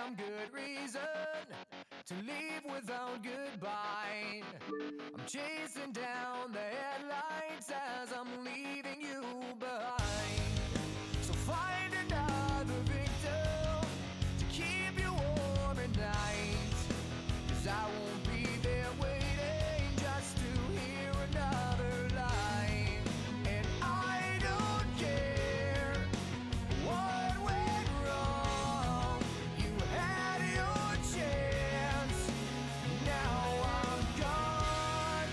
damn good reason to leave without goodbye. I'm chasing down the headlights as I'm leaving you behind. So find another victim to keep you warm at night, 'cause I won't be there waiting just to hear another line. And I don't care what went wrong. You had your chance, now I'm gone.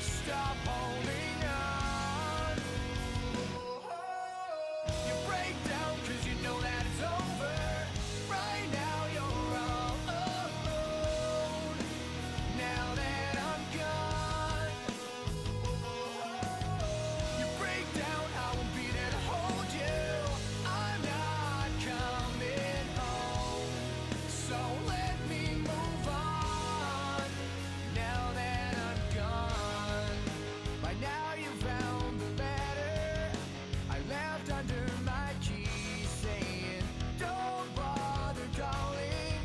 Stop holding on. You break down 'cause you know that it's over. Right now you're all alone. Now that I'm gone, you break down, I won't be there to hold you. I'm not coming home, so let me move on. Now that I'm gone, by now you found the letter I left under my key, saying don't bother calling,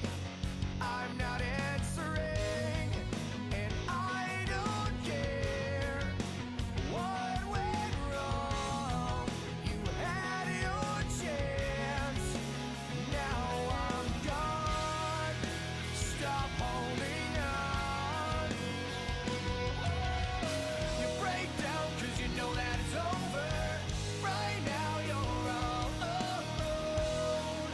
I'm not answering. And I don't care what went wrong. You had your chance, now I'm gone. Stop holding on. You break down 'cause you know that it's over. Right now you're all alone.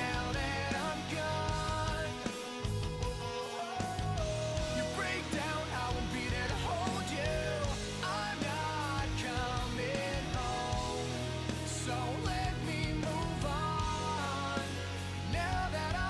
Now that I'm gone, you break down, I won't be there to hold you. I'm not coming home, so let me move on. Now that I'm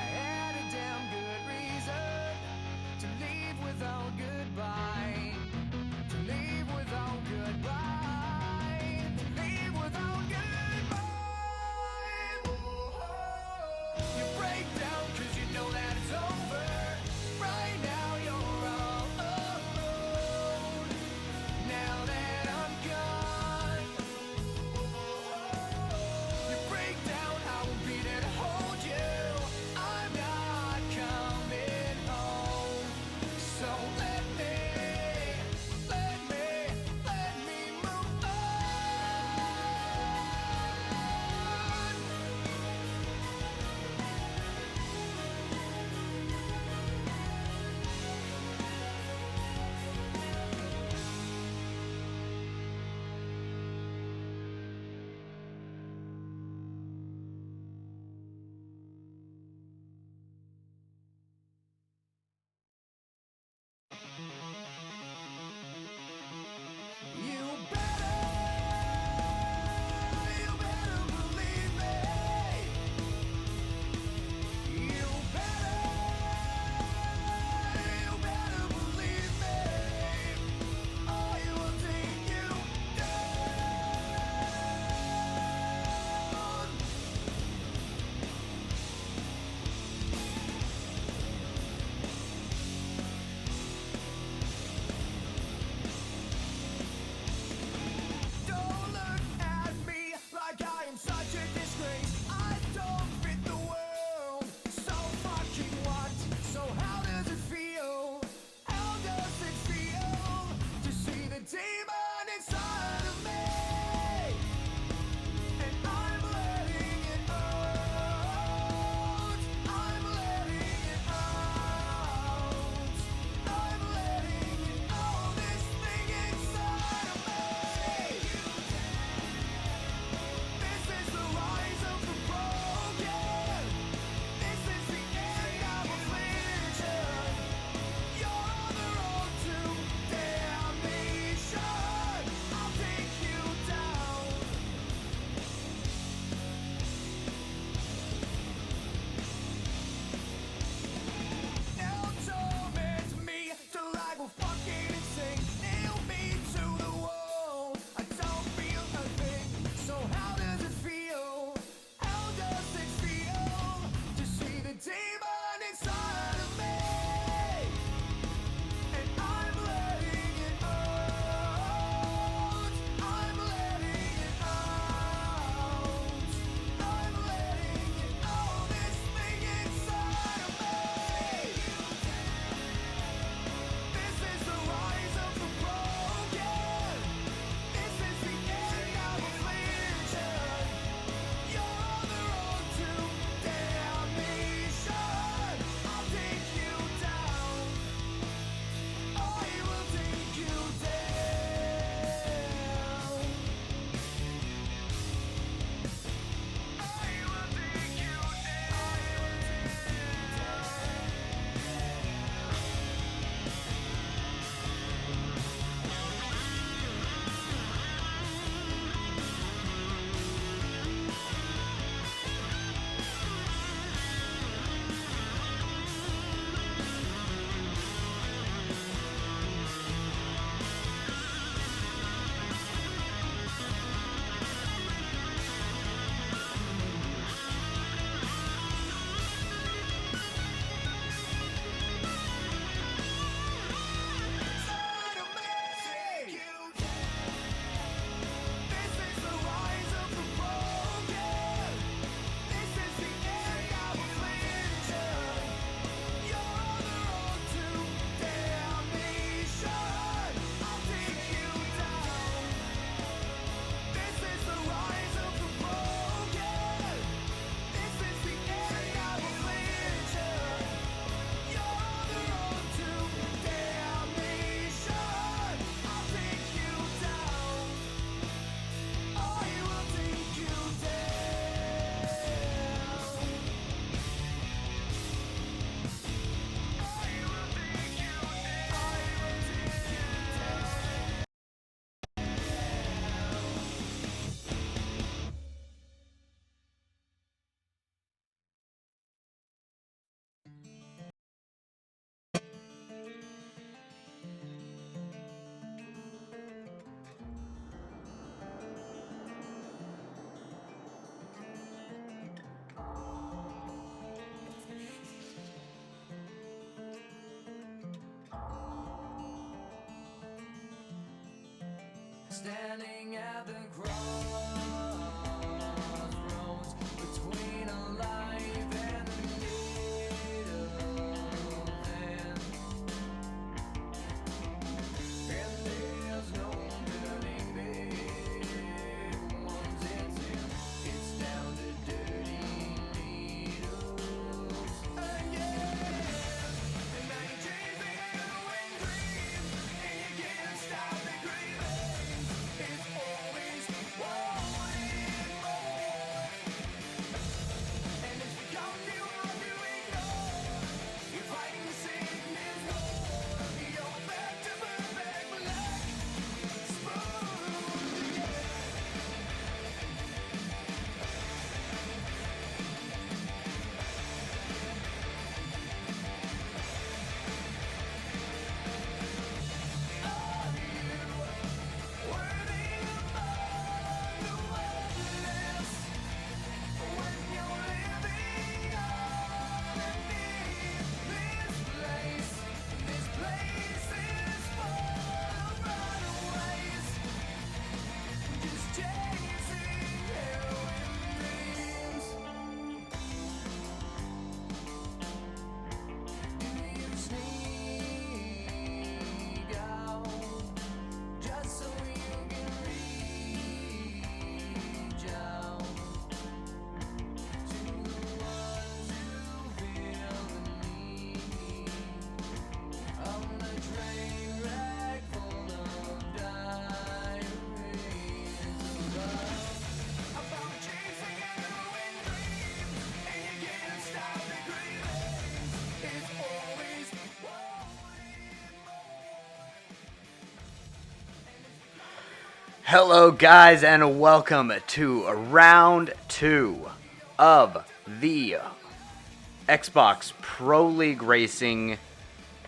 I had a damn good reason to leave without goodbye. To leave without goodbye. To leave without goodbye. You break down 'cause you know that it's over. Right now you're all alone. Now that I'm gone, you break down, I won't be there to hold you. I'm not coming home, so let me standing at the crossroads between a life and a needle end. And there's no turning back once it's in. It's down to dirty needles again. And now you're chasing and dreams, and you can't stop the craving. It's always wanting more. And it's become too hard to ignore. You're fighting sickness more. You're back to perfect black. Smooth again. Worthy among the worthless. When you're living underneath this place is full of runaways, just chasing heroin dreams. Do you sneak out just so you can reach out to the ones who feel the need on the train wreck full of diaries about chasing heroin dreams, and you can't stop the cravings. It's always wanting Hello guys and welcome to round 2 of the Xbox Pro League Racing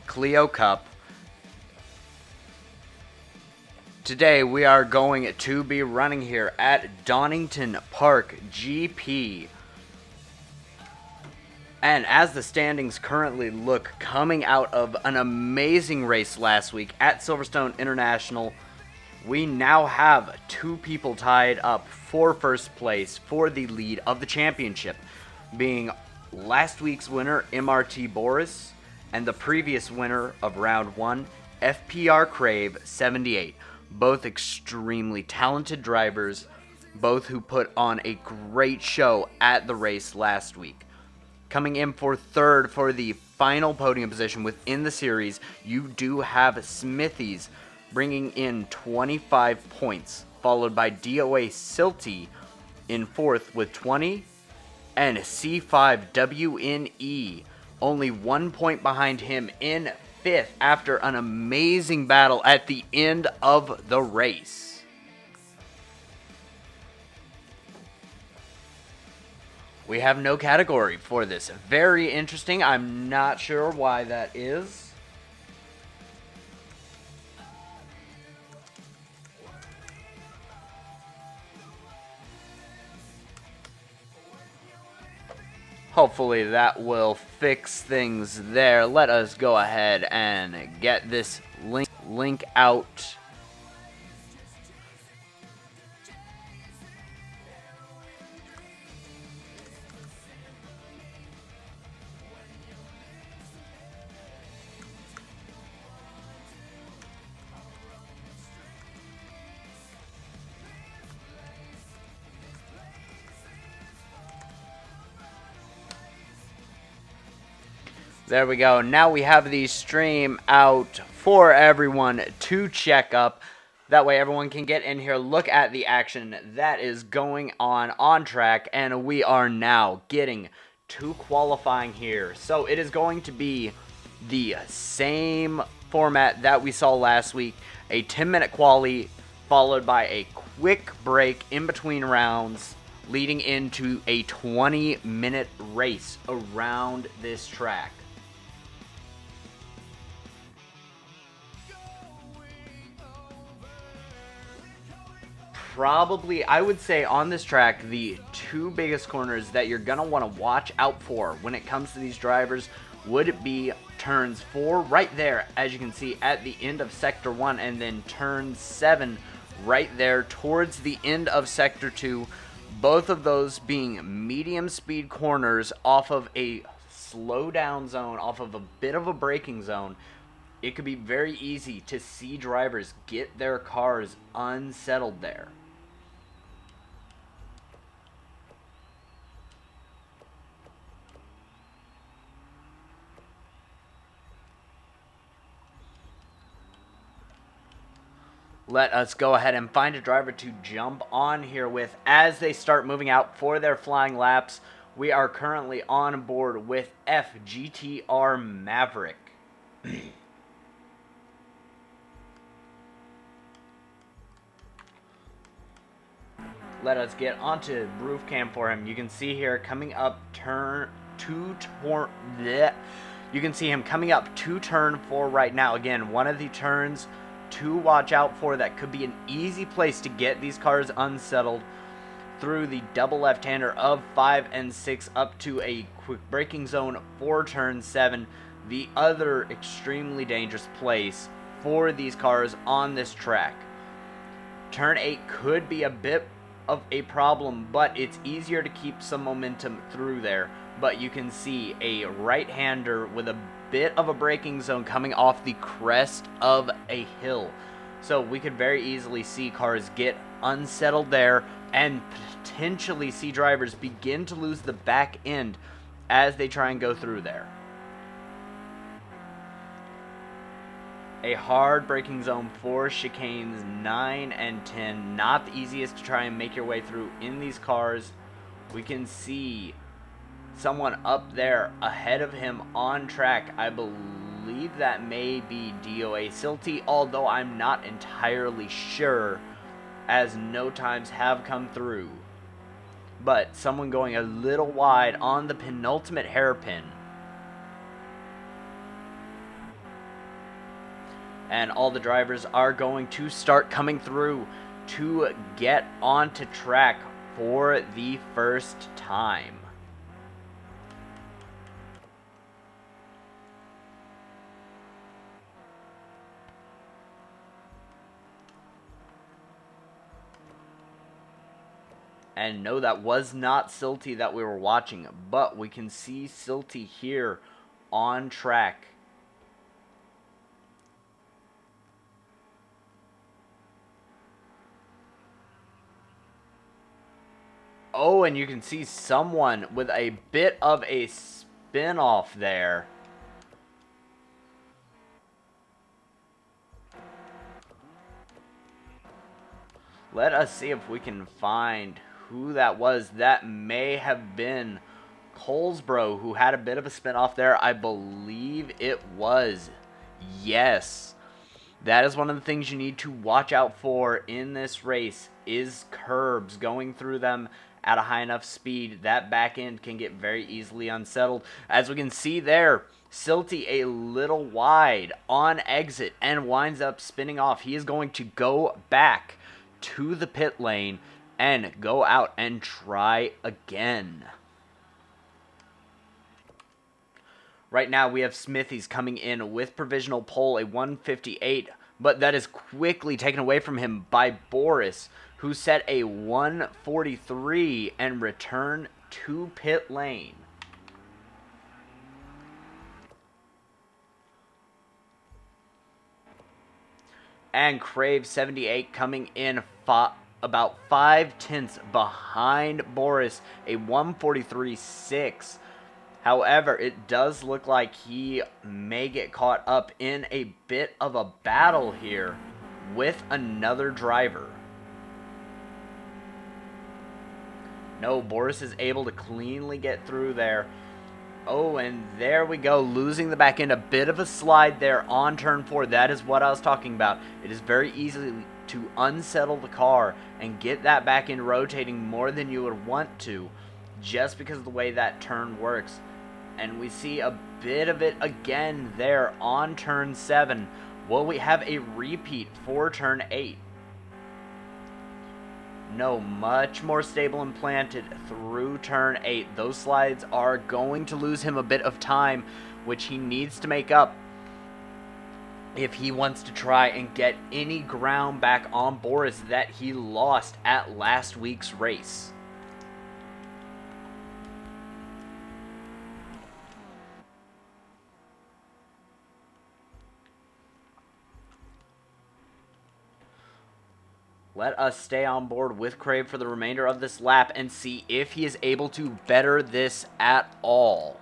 Clio Cup. Today we are going to be running here at Donington Park GP. And as the standings currently look, coming out of an amazing race last week at Silverstone International, we now have 2 people tied up for first place for the lead of the championship, being last week's winner MRT Boris and the previous winner of round 1 FPR Crave 78. Both extremely talented drivers, both who put on a great show at the race last week. Coming in for third for the final podium position within the series, you do have Smithies bringing in 25 points, followed by DOA Silty in fourth with 20, and C5WNE only 1 point behind him in fifth after an amazing battle at the end of the race. We have no category for this. Very interesting. I'm not sure why that is. Hopefully that will fix things there. Let us go ahead and get this link out. There we go. Now we have the stream out for everyone to check up. That way everyone can get in here, look at the action that is going on track, and we are now getting to qualifying here. So it is going to be the same format that we saw last week, a 10-minute quali followed by a quick break in between rounds, leading into a 20-minute race around this track. Probably, I would say on this track, the 2 biggest corners that you're going to want to watch out for when it comes to these drivers would be turns 4 right there, as you can see at the end of Sector 1, and then turn 7 right there towards the end of Sector 2. Both of those being medium speed corners off of a slow down zone, off of a bit of a braking zone. It could be very easy to see drivers get their cars unsettled there. Let us go ahead and find a driver to jump on here with as they start moving out for their flying laps. We are currently on board with FGTR Maverick. Let us get onto roof cam for him. You can see here coming up turn 2 You can see him coming up to turn 4 right now. Again, one of the turns to watch out for that could be an easy place to get these cars unsettled through the double left-hander of 5 and 6 up to a quick braking zone for turn 7. The other extremely dangerous place for these cars on this track. Turn 8 could be a bit of a problem, but it's easier to keep some momentum through there. But you can see a right-hander with a bit of a braking zone coming off the crest of a hill. So we could very easily see cars get unsettled there and potentially see drivers begin to lose the back end as they try and go through there. A hard braking zone for chicanes 9 and 10. Not the easiest to try and make your way through in these cars. We can see someone up there ahead of him on track. I believe that may be DOA Silty, although I'm not entirely sure as no times have come through. But someone going a little wide on the penultimate hairpin. And all the drivers are going to start coming through to get onto track for the first time. And no, that was not Silty that we were watching, but we can see Silty here on track. Oh, and you can see someone with a bit of a spin off there. Let us see if we can find who that was. That may have been Colesbro, who had a bit of a spin off there. I believe it was. Yes. That is one of the things you need to watch out for in this race is curbs. Going through them at a high enough speed, that back end can get very easily unsettled. As we can see there, Silty a little wide on exit and winds up spinning off. He is going to go back to the pit lane and go out and try again. Right now we have Smithies coming in with provisional pole, a 158, but that is quickly taken away from him by Boris, who set a 143 and returned to pit lane. And Crave 78 coming in about 5 tenths behind Boris, a 143.6. However, it does look like he may get caught up in a bit of a battle here with another driver. No, Boris is able to cleanly get through there. Oh, and there we go, losing the back end. A bit of a slide there on turn 4. That is what I was talking about. It is very easy to unsettle the car and get that back end rotating more than you would want to, just because of the way that turn works. And we see a bit of it again there on turn 7. Will we have a repeat for turn 8? No, much more stable and planted through turn 8. Those slides are going to lose him a bit of time, which he needs to make up. if he wants to try and get any ground back on Boris that he lost at last week's race. Let us stay on board with Crave for the remainder of this lap and see if he is able to better this at all.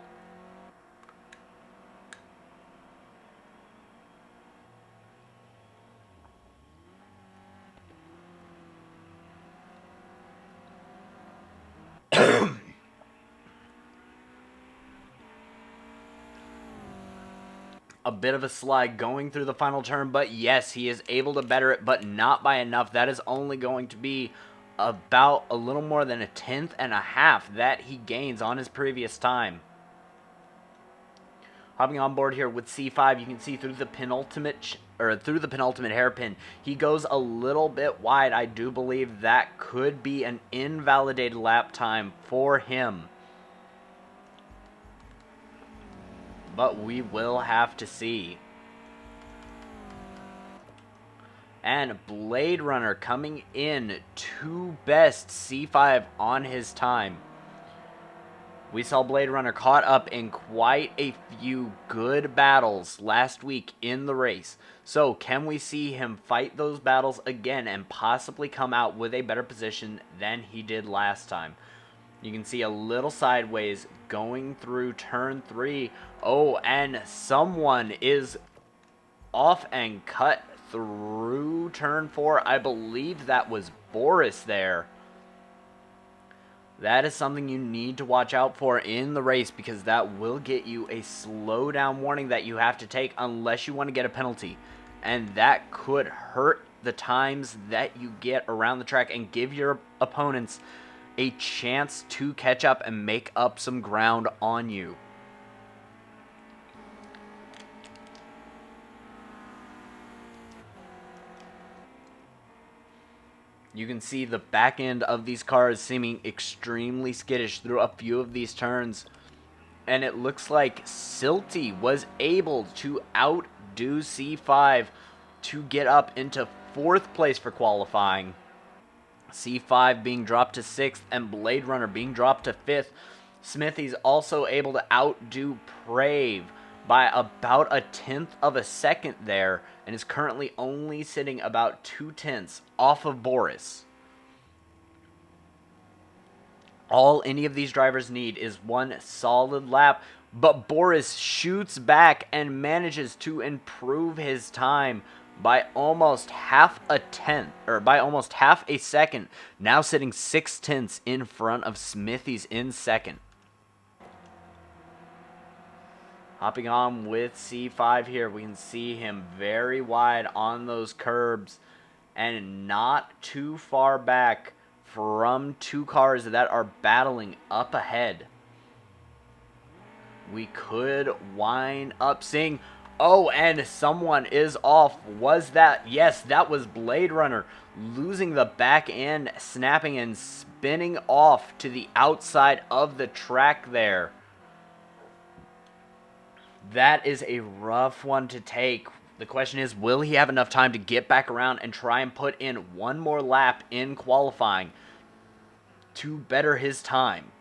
A bit of a slide going through the final turn, but yes, he is able to better it, but not by enough. That is only going to be about a little more than 1/10.5 that he gains on his previous time. Hopping on board here with C5, you can see through the penultimate hairpin, he goes a little bit wide. I do believe that could be an invalidated lap time for him, but we will have to see. And Blade Runner coming in to best C5 on his time. We saw Blade Runner caught up in quite a few good battles last week in the race. So can we see him fight those battles again and possibly come out with a better position than he did last time? You can see a little sideways going through turn 3. Oh, and someone is off and cut through turn 4. I believe that was Boris there. That is something you need to watch out for in the race, because that will get you a slowdown warning that you have to take unless you want to get a penalty. And that could hurt the times that you get around the track and give your opponents a chance to catch up and make up some ground on you. You can see the back end of these cars seeming extremely skittish through a few of these turns. And it looks like Silty was able to outdo C5 to get up into 4th place for qualifying. C5 being dropped to 6th and Blade Runner being dropped to 5th. Smithy's also able to outdo Prave by about 1/10 of a second there, and is currently only sitting about 2/10 off of Boris. All any of these drivers need is one solid lap, but Boris shoots back and manages to improve his time by almost half a second, now sitting 6/10 in front of Smithy's in second. Hopping on with C5 here, we can see him very wide on those curbs and not too far back from 2 cars that are battling up ahead. We could wind up seeing, oh, and someone is off. Was that? Yes, that was Blade Runner losing the back end, snapping and spinning off to the outside of the track there. That is a rough one to take. The question is, will he have enough time to get back around and try and put in one more lap in qualifying to better his time?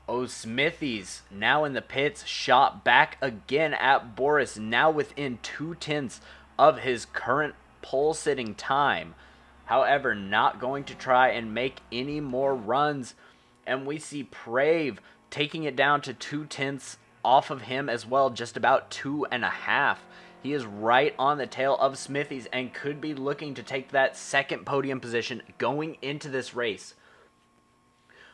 Oh, Smithies now in the pits, shot back again at Boris, now within 2/10 of his current pole sitting time. However, not going to try and make any more runs. And we see Prave taking it down to 2/10 off of him as well, just about 2.5. He is right on the tail of Smithies and could be looking to take that second podium position going into this race.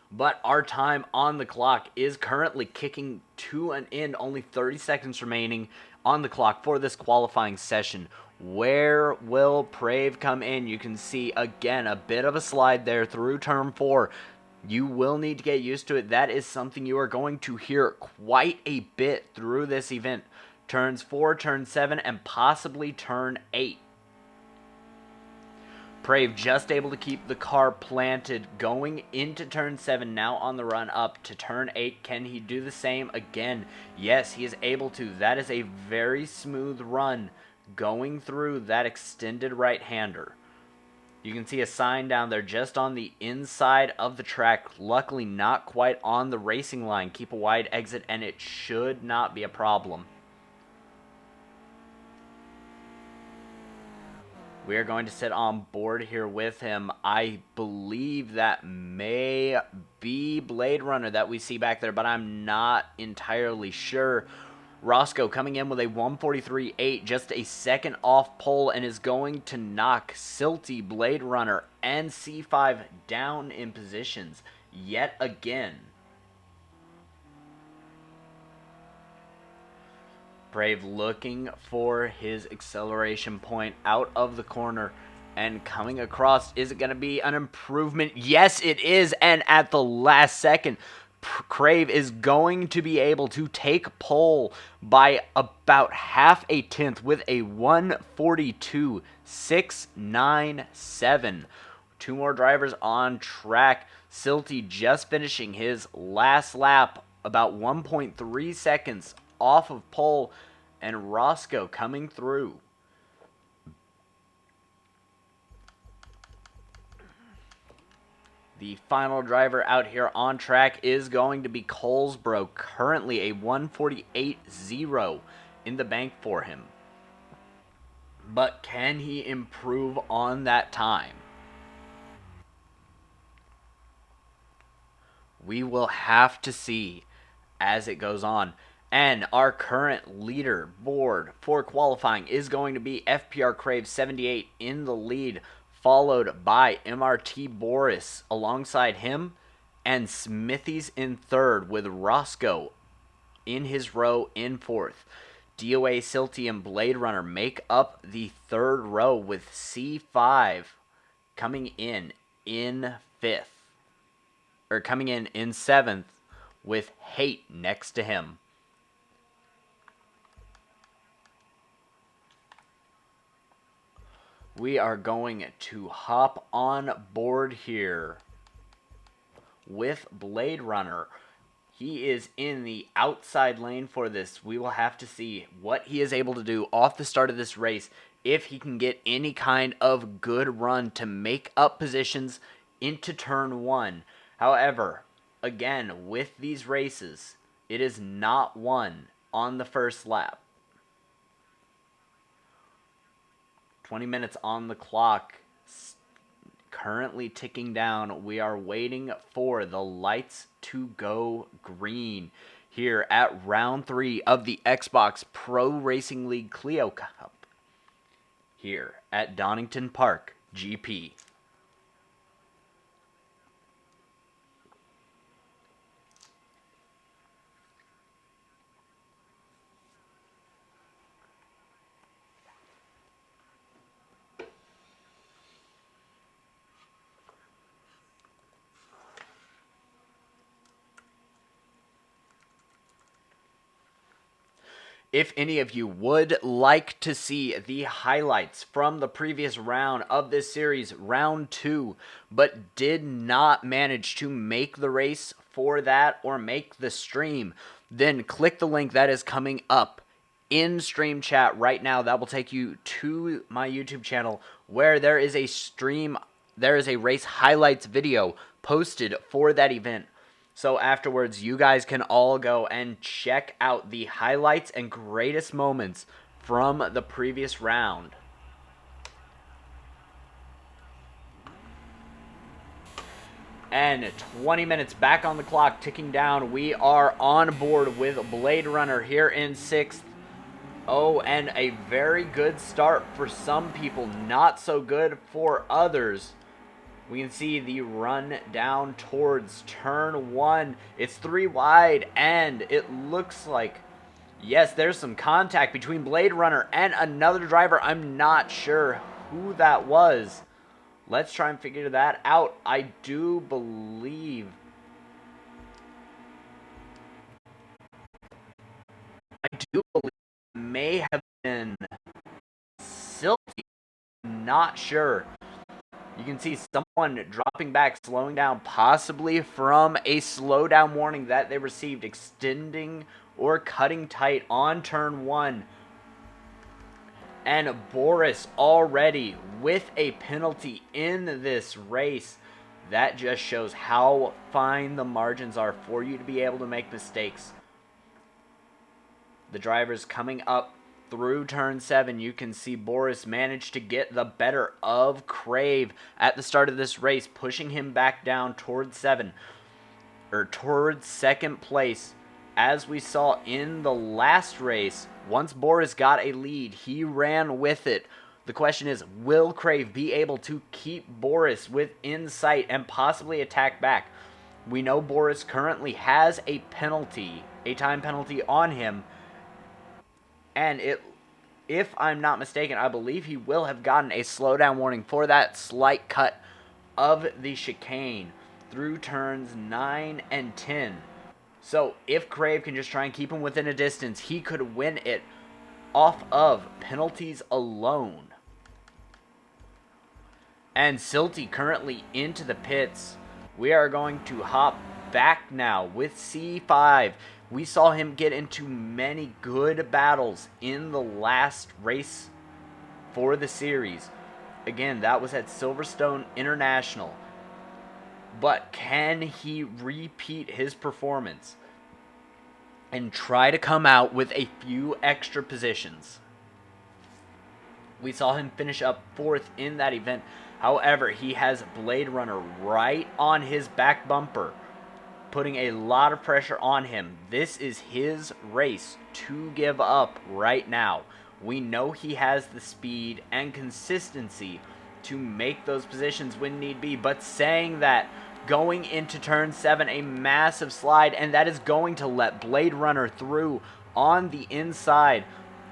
But our time on the clock is currently kicking to an end. Only 30 seconds remaining on the clock for this qualifying session. Where will Prave come in? You can see, again, a bit of a slide there through turn 4. You will need to get used to it. That is something you are going to hear quite a bit through this event. Turns 4, turn 7, and possibly turn 8. Brave just able to keep the car planted going into turn 7, now on the run up to turn 8. Can he do the same again? Yes, he is able to. That is a very smooth run going through that extended right-hander. You can see a sign down there just on the inside of the track. Luckily not quite on the racing line. Keep a wide exit and it should not be a problem. We are going to sit on board here with him. I believe that may be Blade Runner that we see back there, but I'm not entirely sure. Roscoe coming in with a 143.8, just a second off pole, and is going to knock Silty, Blade Runner, and C5 down in positions yet again. Brave looking for his acceleration point out of the corner and coming across. Is it going to be an improvement? Yes, it is. And at the last second, Crave is going to be able to take pole by about half a tenth with a 142.697. Two more drivers on track. Silty just finishing his last lap, about 1.3 seconds off of pole, and Roscoe coming through. The final driver out here on track is going to be Colesbro, currently a 148.0 in the bank for him. But can he improve on that time? We will have to see as it goes on. And our current leader board for qualifying is going to be FPR Crave 78 in the lead, followed by MRT Boris alongside him, and Smithies in third, with Roscoe in his row in fourth. DOA, Silty, and Blade Runner make up the third row, with C5 coming in fifth, or coming in seventh, with Hate next to him. We are going to hop on board here with Blade Runner. He is in the outside lane for this. We will have to see what he is able to do off the start of this race, if he can get any kind of good run to make up positions into turn 1. However, again, with these races, it is not won on the first lap. 20 minutes on the clock, currently ticking down. We are waiting for the lights to go green here at round 3 of the Xbox Pro Racing League Clio Cup here at Donington Park GP. If any of you would like to see the highlights from the previous round of this series, round 2, but did not manage to make the race for that or make the stream, then click the link that is coming up in stream chat right now. That will take you to my YouTube channel, where there is a race highlights video posted for that event. So afterwards, you guys can all go and check out the highlights and greatest moments from the previous round. And 20 minutes back on the clock, ticking down. We are on board with Blade Runner here in 6th. Oh, and a very good start for some people, not so good for others. We can see the run down towards turn 1. It's 3 wide, and it looks like, yes, there's some contact between Blade Runner and another driver. I'm not sure who that was. Let's try and figure that out. I do believe it may have been Silty. Not sure. You can see someone dropping back, slowing down, possibly from a slowdown warning that they received, extending or cutting tight on turn 1. And Boris already with a penalty in this race. That just shows how fine the margins are for you to be able to make mistakes. The drivers coming up through turn 7, you can see Boris managed to get the better of Crave at the start of this race, pushing him back down towards towards second place. As we saw in the last race, once Boris got a lead, he ran with it. The question is, will Crave be able to keep Boris within sight and possibly attack back? We know Boris currently has a penalty, a time penalty on him. And if I'm not mistaken, I believe he will have gotten a slowdown warning for that slight cut of the chicane through turns 9 and 10. So if Crave can just try and keep him within a distance, he could win it off of penalties alone. And Silty currently into the pits. We are going to hop back now with C5. We saw him get into many good battles in the last race for the series. Again, that was at Silverstone International. But can he repeat his performance and try to come out with a few extra positions? We saw him finish up 4th in that event. However, he has Blade Runner right on his back bumper, putting a lot of pressure on him. This is his race to give up right now. We know he has the speed and consistency to make those positions when need be, but saying that, going into turn 7, a massive slide, and that is going to let Blade Runner through on the inside.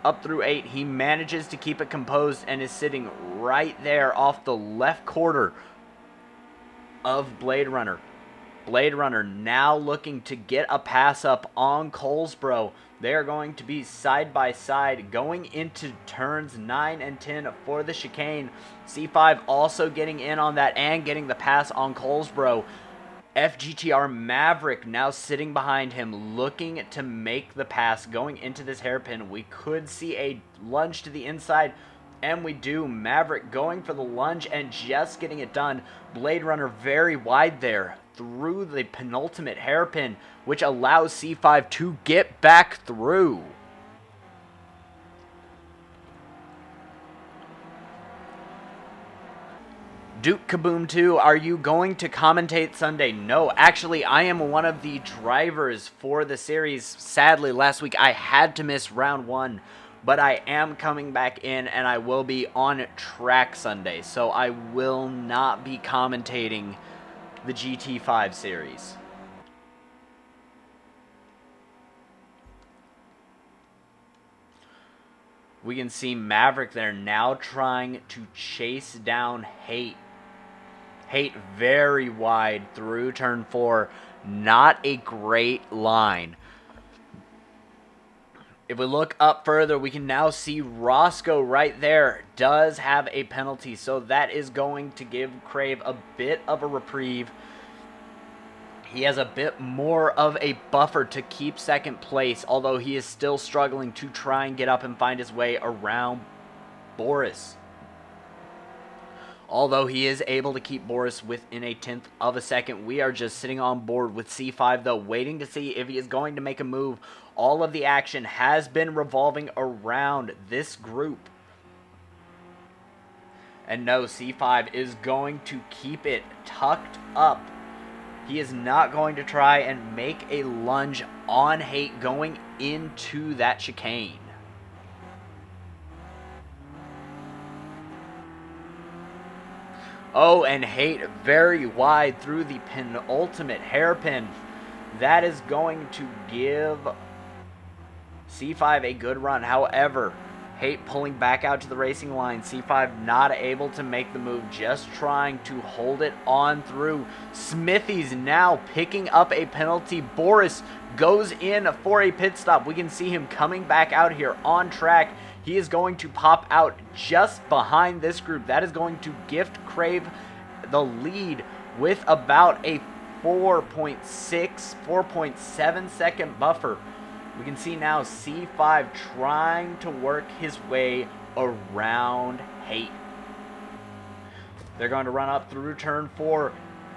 Up through 8, he manages to keep it composed and is sitting right there off the left quarter of Blade Runner. Blade Runner now looking to get a pass up on Colesbro. They are going to be side by side going into turns 9 and 10 for the chicane. C5 also getting in on that and getting the pass on Colesbro. FGTR Maverick now sitting behind him, looking to make the pass going into this hairpin. We could see a lunge to the inside, and we do. Maverick going for the lunge and just getting it done. Blade Runner very wide there through the penultimate hairpin, which allows C5 to get back through. Duke Kaboom 2, are you going to commentate Sunday? No, actually, I am one of the drivers for the series. Sadly, last week I had to miss round 1, but I am coming back in and I will be on track Sunday, so I will not be commentating the GT5 series. We can see Maverick there now trying to chase down Hate. Hate very wide through turn 4. Not a great line. If we look up further, we can now see Roscoe right there does have a penalty. So that is going to give Crave a bit of a reprieve. He has a bit more of a buffer to keep second place, although he is still struggling to try and get up and find his way around Boris. Although he is able to keep Boris within a 1/10 of a second, we are just sitting on board with C5, though, waiting to see if he is going to make a move. All of the action has been revolving around this group. And no, C5 is going to keep it tucked up. He is not going to try and make a lunge on Hate going into that chicane. Oh, and Hate very wide through the penultimate hairpin. That is going to give C5 a good run. However, Hate pulling back out to the racing line. C5 not able to make the move, just trying to hold it on through. Smithy's now picking up a penalty. Boris goes in for a pit stop. We can see him coming back out here on track. He is going to pop out just behind this group. That is going to gift Crave the lead with about a 4.6, 4.7 second buffer. We can see now C5 trying to work his way around Haight. They're going to run up through turn 4,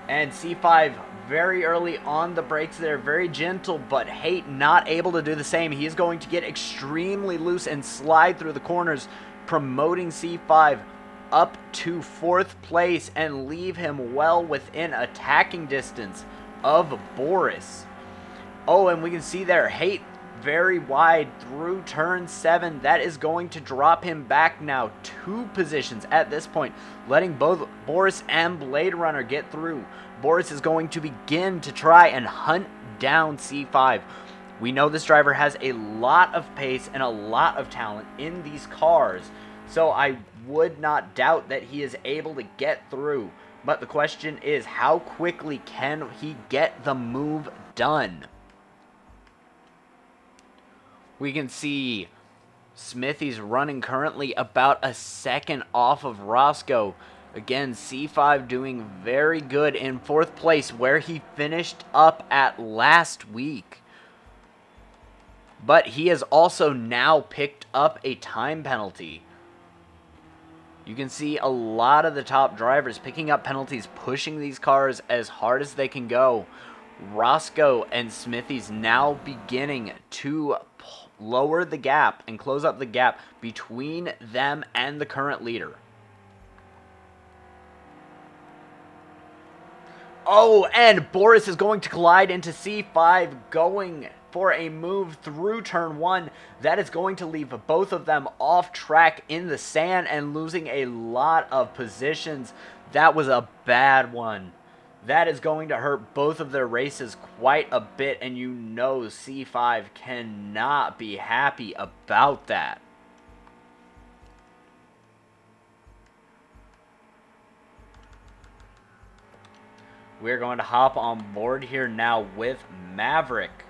and C5 very early on the brakes there, very gentle, but Haight not able to do the same. He is going to get extremely loose and slide through the corners, promoting C5 up to 4th place and leave him well within attacking distance of Boris. Oh, and we can see there, Haight very wide through turn 7. That is going to drop him back now 2 positions at this point, letting both Boris and Blade Runner get through. Boris is going to begin to try and hunt down C5. We know this driver has a lot of pace and a lot of talent in these cars, so I would not doubt that he is able to get through. But the question is, how quickly can he get the move done? We can see Smithy's running currently about a second off of Roscoe. Again, C5 doing very good in 4th place, where he finished up at last week. But he has also now picked up a time penalty. You can see a lot of the top drivers picking up penalties, pushing these cars as hard as they can go. Roscoe and Smithy's now beginning to lower the gap and close up the gap between them and the current leader. Oh, and Boris is going to collide into C5, going for a move through turn 1. That is going to leave both of them off track in the sand and losing a lot of positions. That was a bad one. That is going to hurt both of their races quite a bit, and you know C5 cannot be happy about that. We're going to hop on board here now with Maverick,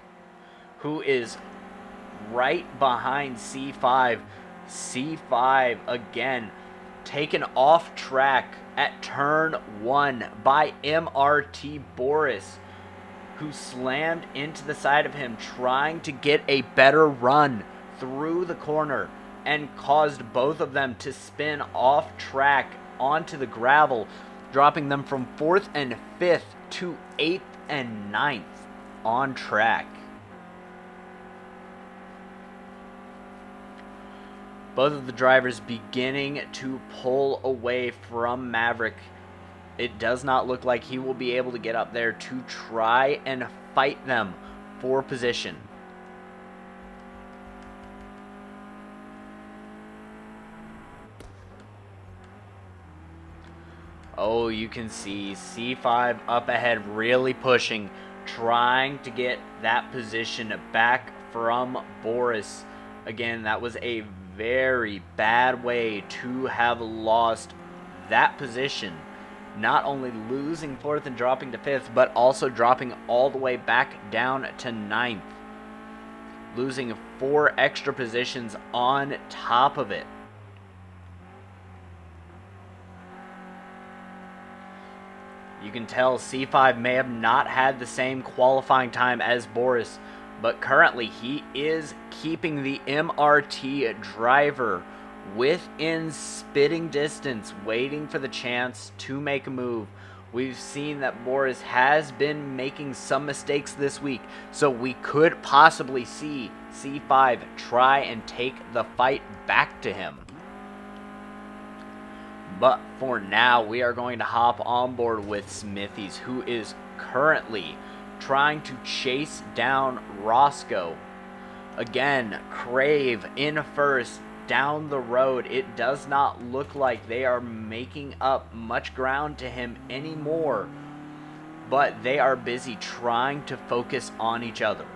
who is right behind C5. C5 again taken off track at turn 1 by MRT Boris, who slammed into the side of him trying to get a better run through the corner and caused both of them to spin off track onto the gravel, dropping them from 4th and 5th to 8th and 9th on track. Both of the drivers beginning to pull away from Maverick. It does not look like he will be able to get up there to try and fight them for position. Oh, you can see C5 up ahead really pushing, trying to get that position back from Boris. Again, that was a very bad way to have lost that position. Not only losing 4th and dropping to 5th, but also dropping all the way back down to 9th. Losing 4 extra positions on top of it. You can tell C5 may have not had the same qualifying time as Boris, but currently he is keeping the MRT driver within spitting distance, waiting for the chance to make a move. We've seen that Boris has been making some mistakes this week, so we could possibly see C5 try and take the fight back to him. But for now, we are going to hop on board with Smithies, who is currently trying to chase down Roscoe. Again, Crave in first down the road. It does not look like they are making up much ground to him anymore, but they are busy trying to focus on each other.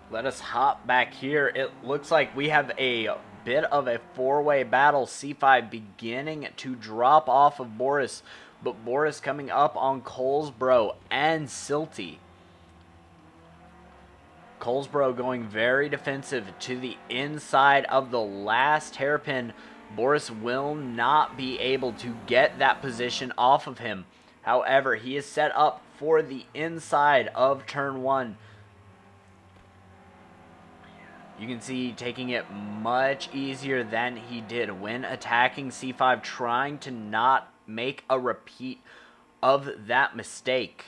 Let us hop back here. It looks like we have a bit of a four-way battle. C5 beginning to drop off of Boris, but Boris coming up on Colesbro and Silty. Colesbro going very defensive to the inside of the last hairpin. Boris will not be able to get that position off of him. However, he is set up for the inside of turn one. You can see taking it much easier than he did when attacking C5, trying to not make a repeat of that mistake.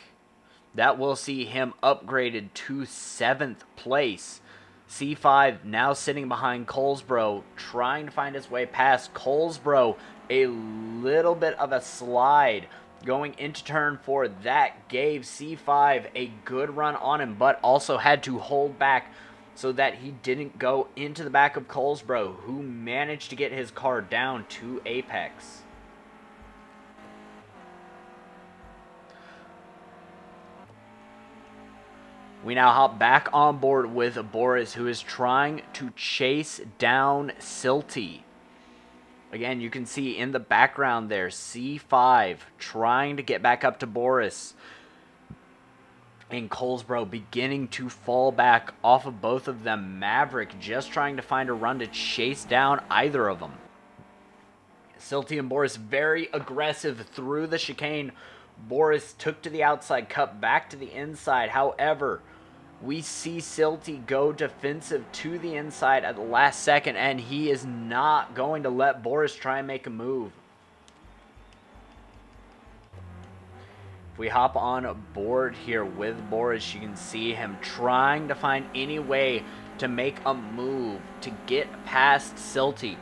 That will see him upgraded to 7th place. C5 now sitting behind Colesbro, trying to find his way past Colesbro. A little bit of a slide going into turn 4. That gave C5 a good run on him, but also had to hold back so that he didn't go into the back of Colesbro, who managed to get his car down to apex. We now hop back on board with Boris, who is trying to chase down Silty. Again, you can see in the background there, C5 trying to get back up to Boris. And Colesbro beginning to fall back off of both of them. Maverick just trying to find a run to chase down either of them. Silty and Boris very aggressive through the chicane. Boris took to the outside, cut back to the inside. However, we see Silty go defensive to the inside at the last second, and he is not going to let Boris try and make a move. If we hop on board here with Boris, you can see him trying to find any way to make a move to get past Silty.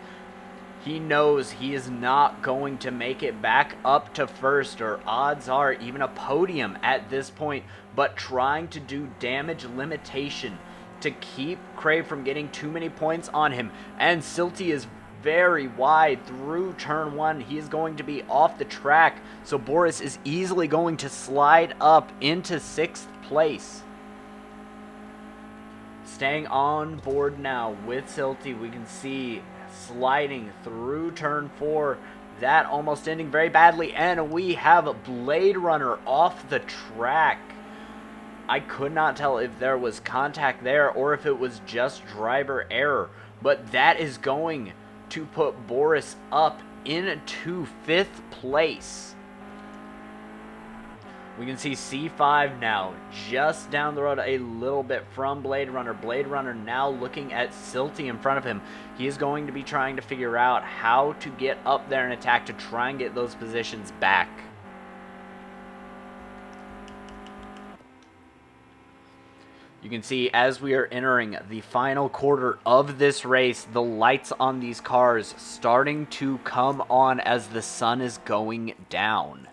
He knows he is not going to make it back up to first, or odds are even a podium at this point, but trying to do damage limitation to keep Crave from getting too many points on him. And Silty is very wide through turn 1. He is going to be off the track, so Boris is easily going to slide up into 6th place. Staying on board now with Silty, we can see sliding through turn 4, that almost ending very badly, and we have a Blade Runner off the track. I could not tell if there was contact there or if it was just driver error, but that is going to put Boris up into 5th place. We can see C5 now just down the road a little bit from Blade Runner. Blade Runner now looking at Silty in front of him. He is going to be trying to figure out how to get up there and attack to try and get those positions back. You can see as we are entering the final quarter of this race, the lights on these cars starting to come on as the sun is going down.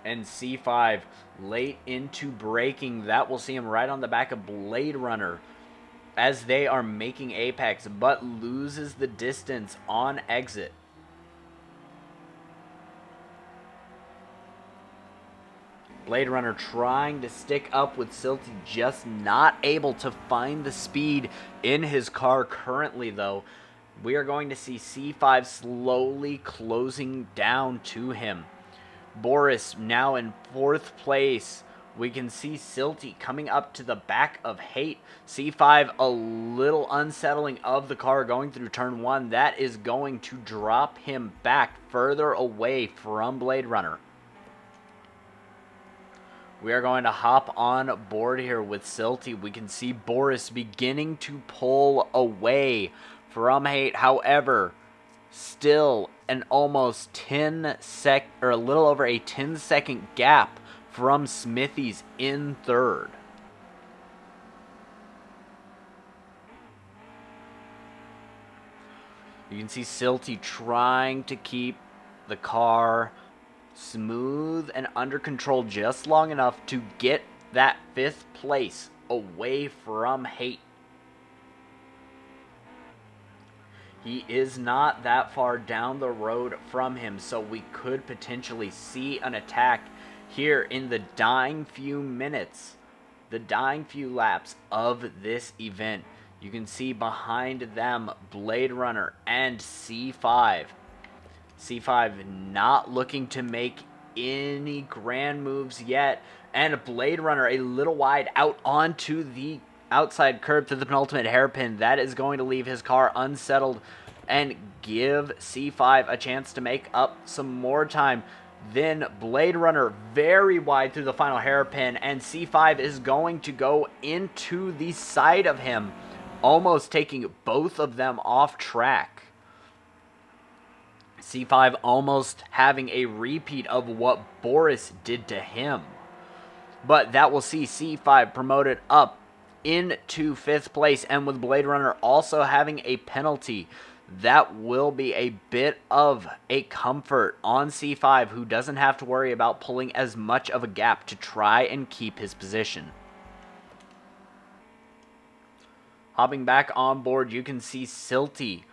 And C5 late into braking. That will see him right on the back of Blade Runner as they are making apex, but loses the distance on exit. Blade Runner trying to stick up with Silty, just not able to find the speed in his car currently, though. We are going to see C5 slowly closing down to him. Boris now in 4th place. We can see Silty coming up to the back of Hate. C5 a little unsettling of the car going through turn 1. That is going to drop him back further away from Blade Runner. We are going to hop on board here with Silty. We can see Boris beginning to pull away from Hate. However, still an almost 10 sec or a little over a 10-second gap from Smithies in 3rd. You can see Silty trying to keep the car smooth and under control just long enough to get that 5th place away from Hate. He is not that far down the road from him, so we could potentially see an attack here in the dying few minutes, the dying few laps of this event. You can see behind them Blade Runner and C5. C5 not looking to make any grand moves yet, and Blade Runner a little wide out onto the outside curb to the penultimate hairpin. That is going to leave his car unsettled and give C5 a chance to make up some more time. Then Blade Runner very wide through the final hairpin, and C5 is going to go into the side of him, almost taking both of them off track. C5 almost having a repeat of what Boris did to him. But that will see C5 promoted up into 5th place, and with Blade Runner also having a penalty, that will be a bit of a comfort on C5, who doesn't have to worry about pulling as much of a gap to try and keep his position. Hopping back on board, you can see Silty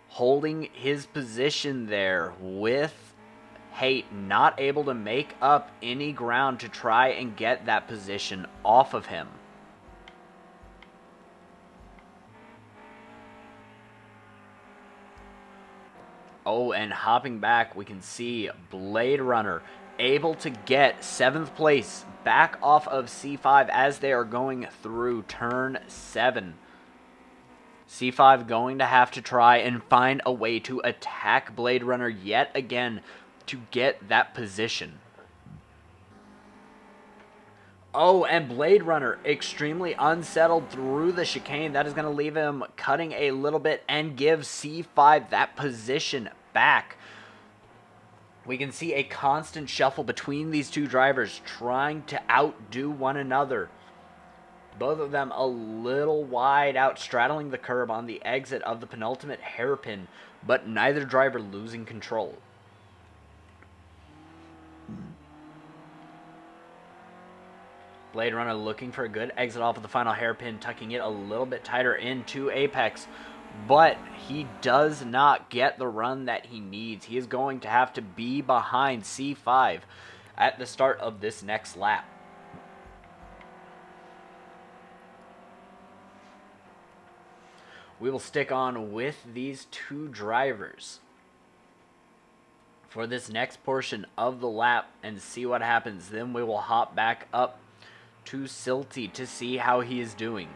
holding his position there with Haight not able to make up any ground to try and get that position off of him. Oh, and hopping back, we can see Blade Runner able to get 7th place back off of C5 as they are going through turn 7. C5 going to have to try and find a way to attack Blade Runner yet again to get that position. Oh, and Blade Runner extremely unsettled through the chicane. That is going to leave him cutting a little bit and give C5 that position back. We can see a constant shuffle between these two drivers trying to outdo one another. Both of them a little wide out, straddling the curb on the exit of the penultimate hairpin, but neither driver losing control. Blade Runner looking for a good exit off of the final hairpin, tucking it a little bit tighter into apex, but he does not get the run that he needs. He is going to have to be behind C5 at the start of this next lap. We will stick on with these two drivers for this next portion of the lap and see what happens. Then we will hop back up to Silty to see how he is doing.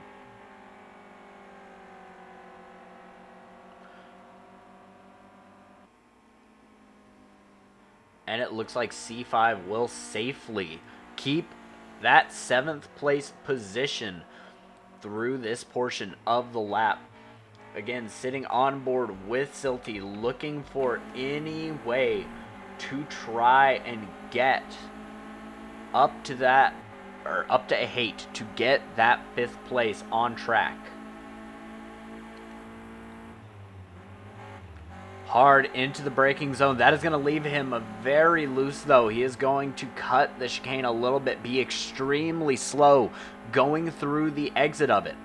And it looks like C5 will safely keep that 7th place position through this portion of the lap. Again, sitting on board with Silty, looking for any way to try and get up to that, or up to a Haight to get that 5th place on track. Hard into the braking zone. That is going to leave him very loose, though. He is going to cut the chicane a little bit, be extremely slow going through the exit of it.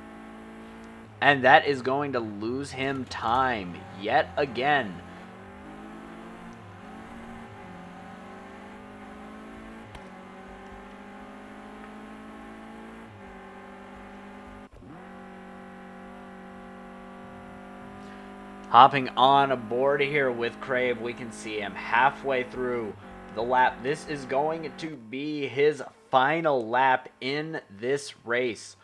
And that is going to lose him time yet again. Hopping on board here with Crave, we can see him halfway through the lap. This is going to be his final lap in this race.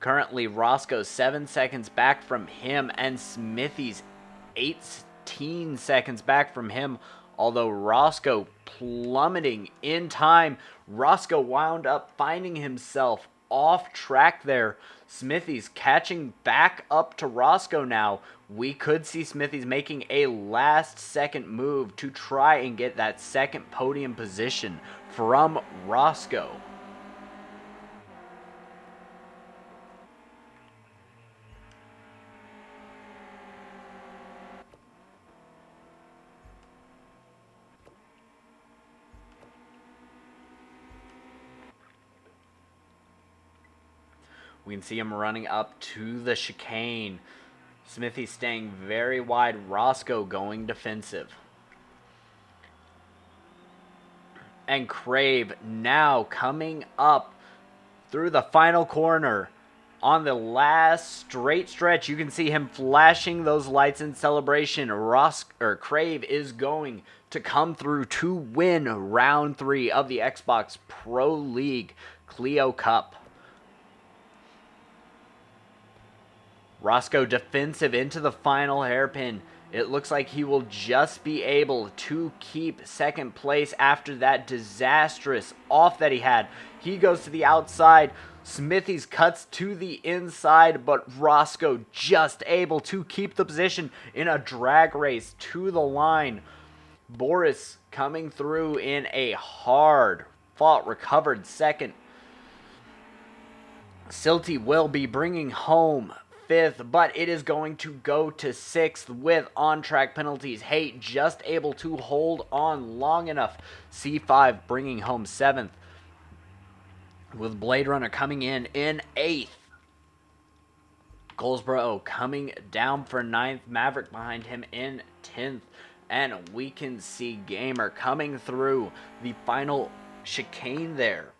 Currently, Roscoe's 7 seconds back from him, and Smithy's 18 seconds back from him. Although Roscoe plummeting in time, Roscoe wound up finding himself off track there. Smithy's catching back up to Roscoe now. We could see Smithy's making a last-second move to try and get that second podium position from Roscoe. We can see him running up to the chicane. Smithy staying very wide. Roscoe going defensive. And Crave now coming up through the final corner. On the last straight stretch, you can see him flashing those lights in celebration. Crave is going to come through to win round 3 of the Xbox Pro League Clio Cup. Roscoe defensive into the final hairpin. It looks like he will just be able to keep second place after that disastrous off that he had. He goes to the outside. Smithies cuts to the inside, but Roscoe just able to keep the position in a drag race to the line. Boris coming through in a hard fought recovered second. Silty will be bringing home 5th, but it is going to go to 6th with on-track penalties. Haight just able to hold on long enough. C5 bringing home 7th, with Blade Runner coming in 8th. Goldsboro coming down for 9th. Maverick behind him in 10th. And we can see Gamer coming through the final chicane there.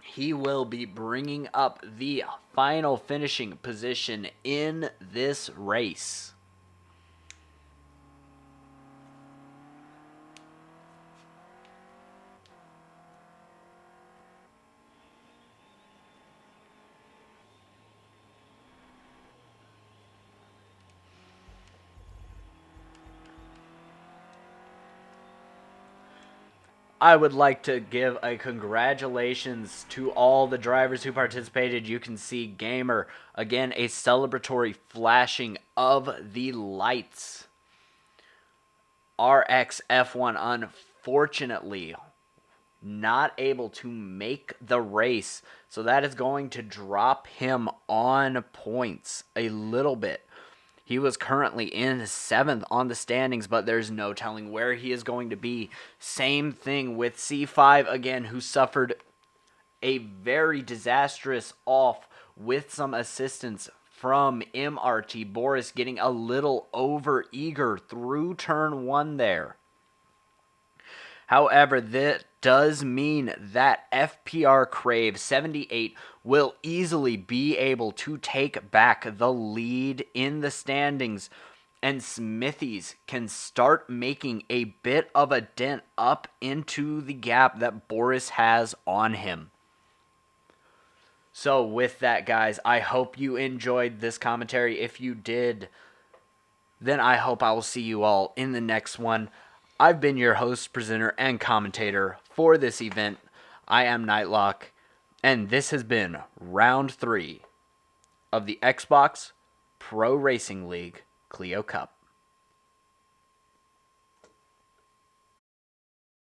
He will be bringing up the final finishing position in this race. I would like to give a congratulations to all the drivers who participated. You can see Gamer, again, a celebratory flashing of the lights. RX F1, unfortunately, not able to make the race. So that is going to drop him on points a little bit. He was currently in 7th on the standings, but there's no telling where he is going to be. Same thing with C5 again, who suffered a very disastrous off with some assistance from MRT. Boris getting a little over eager through turn 1 there. However, that does mean that FPR Crave 78 will easily be able to take back the lead in the standings, and Smithies can start making a bit of a dent up into the gap that Boris has on him. So with that, guys, I hope you enjoyed this commentary. If you did, then I hope I will see you all in the next one. I've been your host, presenter, and commentator for this event. I am Nightlock, and this has been round 3 of the Xbox Pro Racing League Clio Cup.